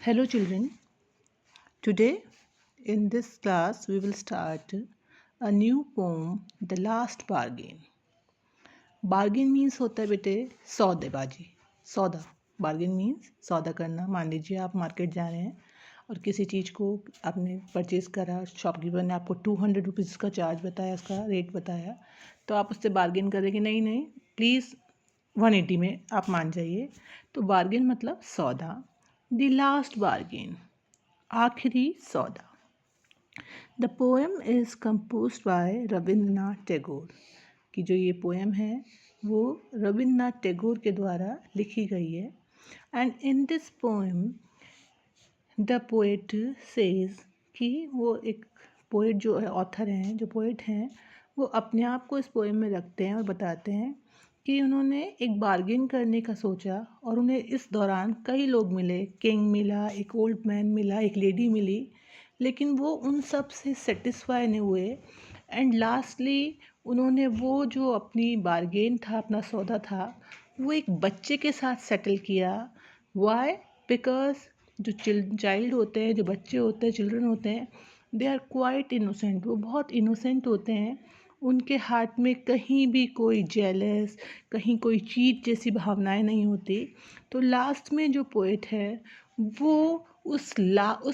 Hello, children. Today, in this class, we will start a new poem, The Last Bargain. Bargain means होता है बेटे सौदेबाजी, सौदा। Bargain means सौदा करना। मान लीजिए आप मार्केट जा रहे हैं और किसी चीज़ को आपने परचेज़ करा, शॉपकीपर ने आपको 200 रुपीज़ का चार्ज बताया, उसका रेट बताया, तो आप उससे बार्गेन कर रहे कि नहीं नहीं प्लीज़ 180 में आप मान जाइए। तो बार्गेन मतलब सौदा। द लास्ट बार्गेन, आखिरी सौदा। The poem is composed bye Rabindranath Tagore. कि जो ये पोएम है वो रविंद्रनाथ टैगोर के द्वारा लिखी गई है। And in this poem the poet says कि वो एक पोएट जो है, ऑथर हैं, जो पोएट हैं, वो अपने आप को इस पोएम में रखते हैं और बताते हैं कि उन्होंने एक बार्गेन करने का सोचा और उन्हें इस दौरान कई लोग मिले। किंग मिला, एक ओल्ड मैन मिला, एक लेडी मिली, लेकिन वो उन सब से सेटिस्फाई नहीं हुए। एंड लास्टली उन्होंने वो जो अपनी बार्गेन था, अपना सौदा था, वो एक बच्चे के साथ सेटल किया। वाई? बिकॉज जो चाइल्ड होते हैं, जो बच्चे होते हैं, चिल्ड्रन होते हैं, दे आर क्वाइट इनोसेंट। वो बहुत इनोसेंट होते हैं। उनके हार्ट में कहीं भी कोई जेलस, कहीं कोई चीट जैसी भावनाएं नहीं होती। तो लास्ट में जो पोएट है वो उस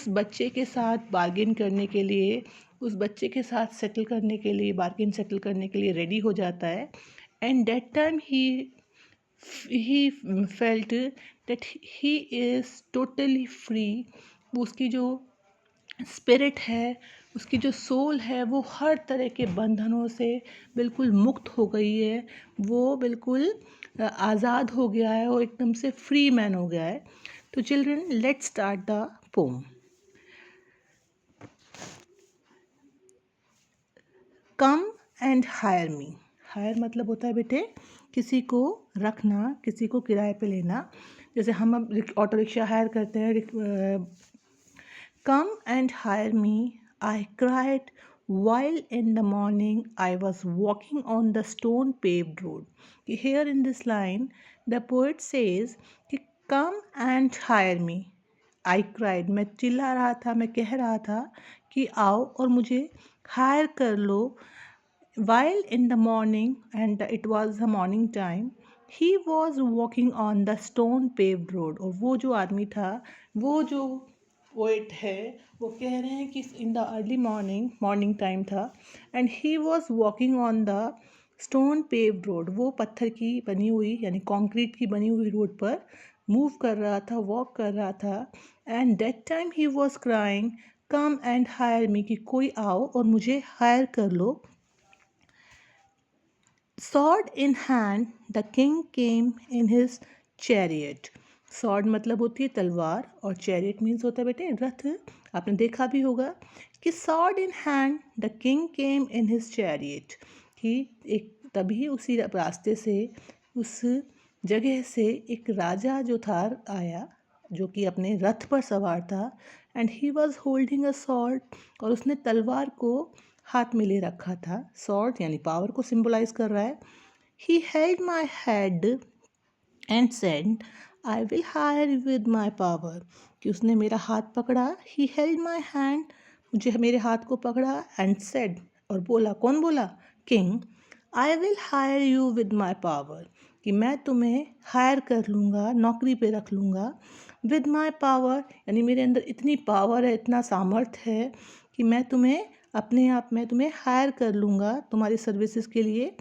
बच्चे के साथ बार्गेन करने के लिए, उस बच्चे के साथ सेटल करने के लिए, बार्गेन सेटल करने के लिए रेडी हो जाता है। And that time he felt that he is totally free. उसकी जो स्पिरिट है, उसकी जो सोल है, वो हर तरह के बंधनों से बिल्कुल मुक्त हो गई है। वो बिल्कुल आज़ाद हो गया है, वो एकदम से फ्री मैन हो गया है। तो children, let's start the poem. Come and hire me. Hire मतलब होता है बेटे किसी को रखना, किसी को किराए पे लेना। जैसे हम अब ऑटो रिक्शा हायर करते हैं। कम and hire me, I cried while in the morning I was walking on the stone paved road. Here in this line the poet says कि come and hire me. I cried, मैं चिल्ला रहा था, मैं कह रहा था कि आओ और मुझे हायर कर लो। While in the morning, and it was the morning time, he was walking on the stone paved road. और वो जो आदमी था, वो जो पोएट है, वो कह रहे हैं कि in the early morning, morning time था, and he was walking on the stone paved road. वो पत्थर की बनी हुई, यानी कंक्रीट की बनी हुई रोड पर मूव कर रहा था, वॉक कर रहा था। And that time he was crying, come and hire मी, कि कोई आओ और मुझे हायर कर लो। Sword in hand, the king came in his chariot. Sword मतलब होती है तलवार और chariot मीन्स होता है बेटे रथ। आपने देखा भी होगा कि sword in hand, the king came in his chariot, कि एक तभी उसी रास्ते से, उस जगह से एक राजा जो था आया, जो कि अपने रथ पर सवार था। And he was holding a sword, और उसने तलवार को हाथ में ले रखा था। स्वॉर्ड यानी पावर को सिंबलाइज कर रहा है। He held my head and said I will higher with my power, कि उसने मेरा हाथ पकड़ा। ही हेल्ड माई हैंड, मुझे मेरे हाथ को पकड़ा। एंड सेड, और बोला, कौन बोला? King, I will hire you with my power, कि मैं तुम्हें हायर कर लूँगा, नौकरी पे रख लूँगा। विद माई पावर यानी मेरे अंदर इतनी पावर है, इतना सामर्थ्य है कि मैं तुम्हें अपने आप में तुम्हें हायर कर लूँगा तुम्हारी सर्विसेज के लिए।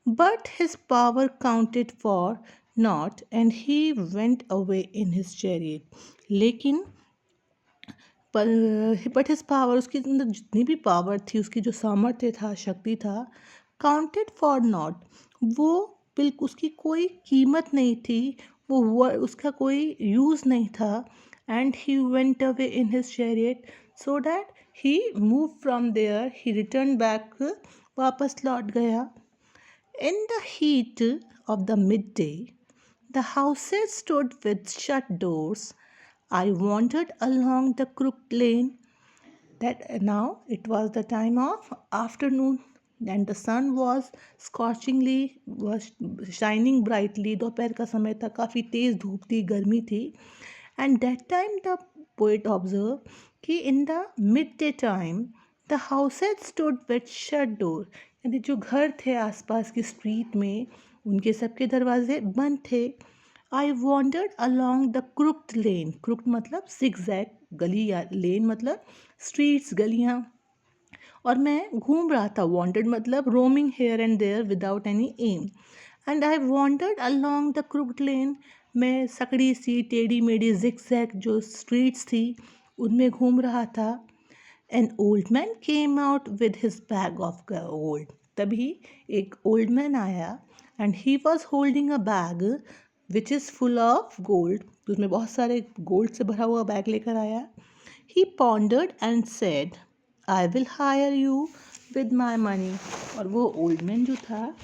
But his power counted for not and he went away in his chariot. लेकिन बट हिज पावर, उसके अंदर जितनी भी पावर थी, उसकी जो सामर्थ्य था, शक्ति था, काउंटेड फॉर नॉट, वो बिल्कुल उसकी कोई कीमत नहीं थी, वो उसका कोई यूज़ नहीं था। And he went away in his chariot so that he move from there, he return back, वापस लौट गया। In the heat of the midday the houses stood with shut doors. I wandered along the crooked lane. That now it was the time of afternoon, and the sun was was shining brightly. दोपहर का समय था, काफ़ी तेज़ धूप थी, गर्मी थी। And that time the poet observed कि in the midday time the houses stood with shut door, यानी जो घर थे आसपास की स्ट्रीट में उनके सबके दरवाजे बंद थे. I wandered along the crooked lane. crooked मतलब zigzag गली, या lane मतलब streets गलियाँ. और मैं घूम रहा था. wandered मतलब roaming here and there without any aim. And I wandered along the crooked lane. मैं सकड़ी सी टेढ़ी मेढ़ी zigzag जो streets थी उनमें घूम रहा था. An old man came out with his bag of gold. तभी एक old man आया and he was holding a bag which is full of gold. तो उसमें बहुत सारे गोल्ड से भरा हुआ बैग लेकर आया. He pondered and said, I will hire you with my money. और वो old man जो था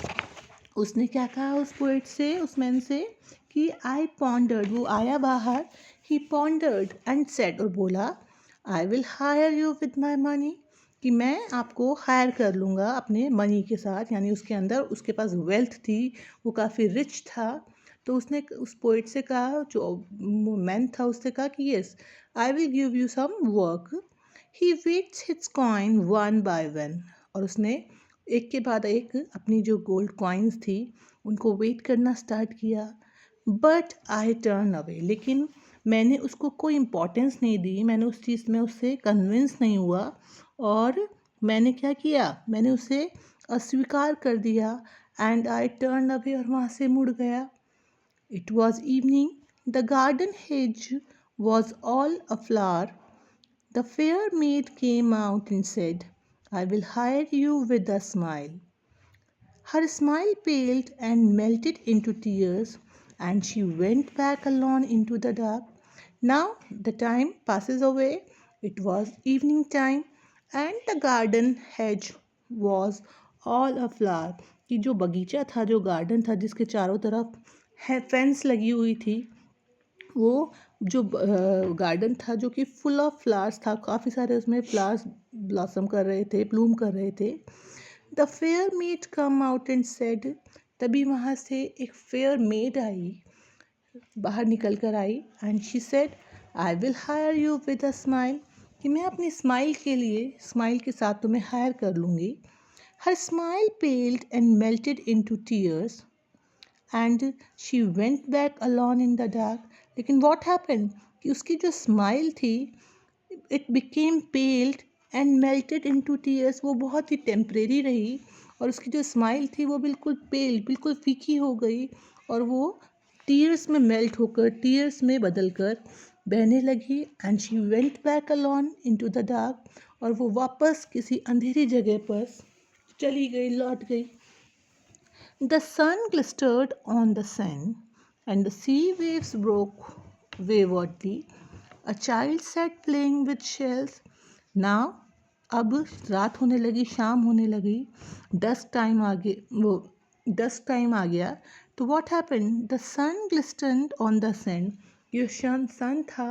उसने क्या कहा उस पोइट से, उस मैन से कि आई पॉन्डर्ड. वो आया बाहर. ही पॉन्डर्ड एंड सेड, और बोला आई will hire you with my money, कि मैं आपको हायर कर लूँगा अपने मनी के साथ. यानी उसके अंदर उसके पास वेल्थ थी, वो काफ़ी रिच था. तो उसने उस पोइट से कहा, जो मैन था उससे कहा कि yes I will give you some work. He weights his coin one by one. और उसने एक के बाद एक अपनी जो गोल्ड कॉइन्स थी उनको वेट करना स्टार्ट किया. बट आई टर्न अवे, लेकिन मैंने उसको कोई इम्पोर्टेंस नहीं दी. मैंने उस चीज़ में उससे कन्विंस नहीं हुआ और मैंने क्या किया, मैंने उसे अस्वीकार कर दिया. एंड आई टर्न अवे, और वहाँ से मुड़ गया. It was evening. The garden hedge was all a flower. The fair maid came out and said, I will hire you with a smile. Her smile paled and melted into tears, and she went back alone into the dark. Now the time passes away. It was evening time, and the garden hedge was all aflower. कि जो बगीचा था, जो garden था जिसके चारों तरफ fence लगी हुई थी, वो जो गार्डन था जो कि फुल ऑफ फ्लावर्स था, काफ़ी सारे उसमें फ्लावर्स ब्लॉसम कर रहे थे, ब्लूम कर रहे थे. The fair made come out and said. तभी वहाँ से एक फेयर मेड आई, बाहर निकल कर आई. And she said, I will hire you with a smile, कि मैं अपनी स्माइल के लिए, स्माइल के साथ तुम्हें हायर कर लूँगी. Her smile पेल्ड and melted into tears, and she went back alone in the dark. लेकिन वॉट हैपन, कि उसकी जो स्माइल थी, it became पेल्ड and melted into tears. वो बहुत ही टेम्परेरी रही और उसकी जो स्माइल थी वो बिल्कुल पेल, बिल्कुल फीकी हो गई और वो टीयर्स में मेल्ट होकर, टीयर्स में बदल कर बहने लगी. And she went back alone into the dark, और वो वापस किसी अंधेरी जगह पर चली गई, लौट गई. The sun glistered on the sand, and the sea waves broke waywardly. A child sat playing with shells. Now, अब रात होने लगी, शाम होने लगी, डस्क टाइम आ गया. तो what happened? The sun glistened on the sand. ये सन था,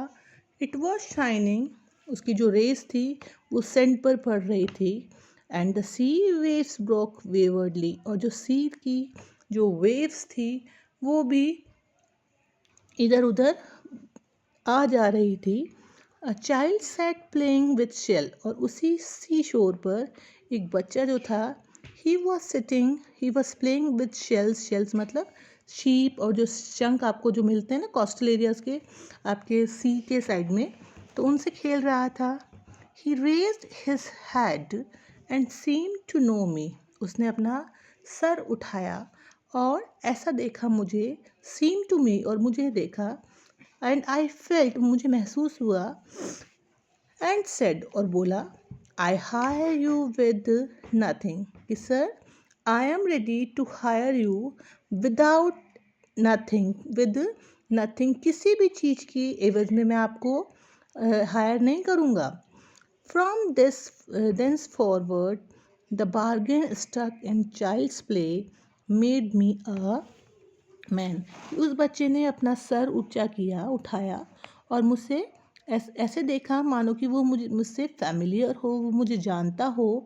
it was shining. उसकी जो रेस थी वो सैंड पर पड़ रही थी. And the sea waves broke waywardly, और जो सी की जो वेव्स थी वो भी इधर उधर आ जा रही थी. A child sat playing with shell, और उसी सी शोर पर एक बच्चा जो था, he was playing with shells. Shells मतलब शीप, और जो शंख आपको जो मिलते हैं ना कोस्टल एरियाज़ के, आपके सी के साइड में, तो उनसे खेल रहा था. He raised his head and seem to know me. उसने अपना सर उठाया और ऐसा देखा मुझे, सीम टू मी, और मुझे देखा. एंड आई फेल्ट, मुझे महसूस हुआ. एंड सेड, और बोला, I hire you with nothing, कि sir I am ready to hire you without nothing, with nothing, किसी भी चीज़ की एवज में मैं आपको हायर नहीं करूँगा. From thenceforward, the bargain stuck in child's play made me a man. उस बच्चे ने अपना सर ऊंचा किया, उठाया, और मुझसे ऐसे देखा मानो कि वो मुझसे फैमिलियर हो, वो मुझे जानता हो.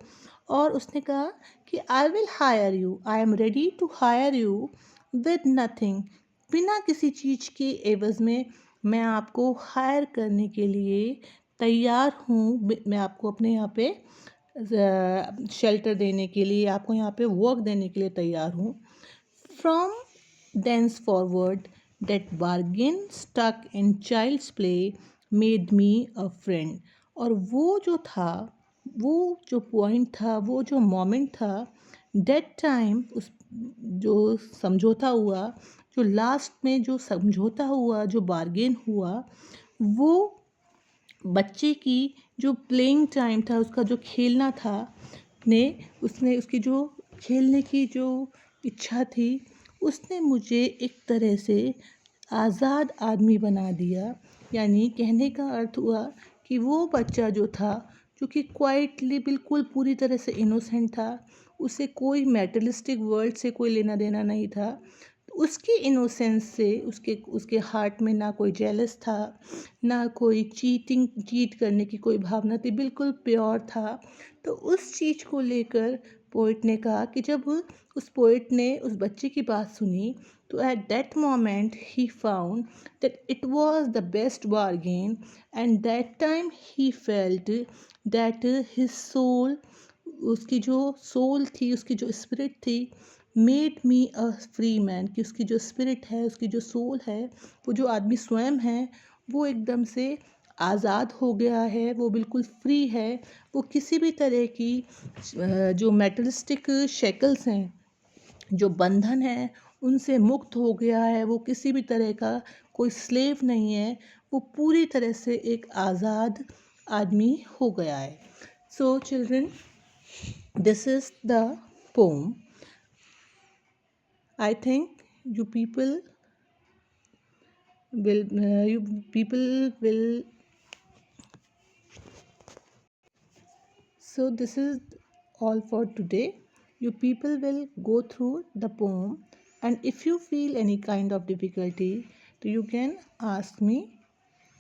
और उसने कहा कि I will hire you, I am ready to hire you with nothing, बिना किसी चीज़ की एवज़ में मैं आपको हायर करने के लिए तैयार हूँ, मैं आपको अपने यहाँ पे शेल्टर देने के लिए, आपको यहाँ पे वर्क देने के लिए तैयार हूँ. From thenceforward, that bargain stuck in child's play made me a friend. और वो जो था, वो जो पॉइंट था, वो जो मोमेंट था, that टाइम, उस जो समझौता हुआ, जो लास्ट में जो समझौता हुआ, जो बार्गेन हुआ, वो बच्चे की जो प्लेइंग टाइम था, उसका जो खेलना था, उसने उसकी जो खेलने की जो इच्छा थी, उसने मुझे एक तरह से आज़ाद आदमी बना दिया. यानी कहने का अर्थ हुआ कि वो बच्चा जो था, जो कि क्वाइटली बिल्कुल पूरी तरह से इनोसेंट था, उसे कोई मेटलिस्टिक वर्ल्ड से कोई लेना देना नहीं था, उसकी इनोसेंस से उसके हार्ट में ना कोई जेलस था, ना कोई चीट करने की कोई भावना थी, बिल्कुल प्योर था. तो उस चीज़ को लेकर पोइट ने कहा कि जब उस पोइट ने उस बच्चे की बात सुनी, तो at that moment he found that it was the best bargain, and that time he felt that his soul, उसकी जो सोल थी, उसकी जो स्पिरिट थी, made me a free man, कि उसकी जो स्पिरिट है, उसकी जो सोल है, वो जो आदमी स्वयं है, वो एकदम से आज़ाद हो गया है, वो बिल्कुल फ्री है, वो किसी भी तरह की जो मेटलिस्टिक शेकल्स हैं, जो बंधन है, उनसे मुक्त हो गया है. वो किसी भी तरह का कोई स्लेव नहीं है, वो पूरी तरह से एक आज़ाद आदमी हो गया है. So children, this is the pome. I think you people will. So this is all for today. You people will go through the poem, and if you feel any kind of difficulty, you can ask me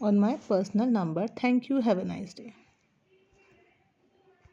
on my personal number. Thank you. Have a nice day.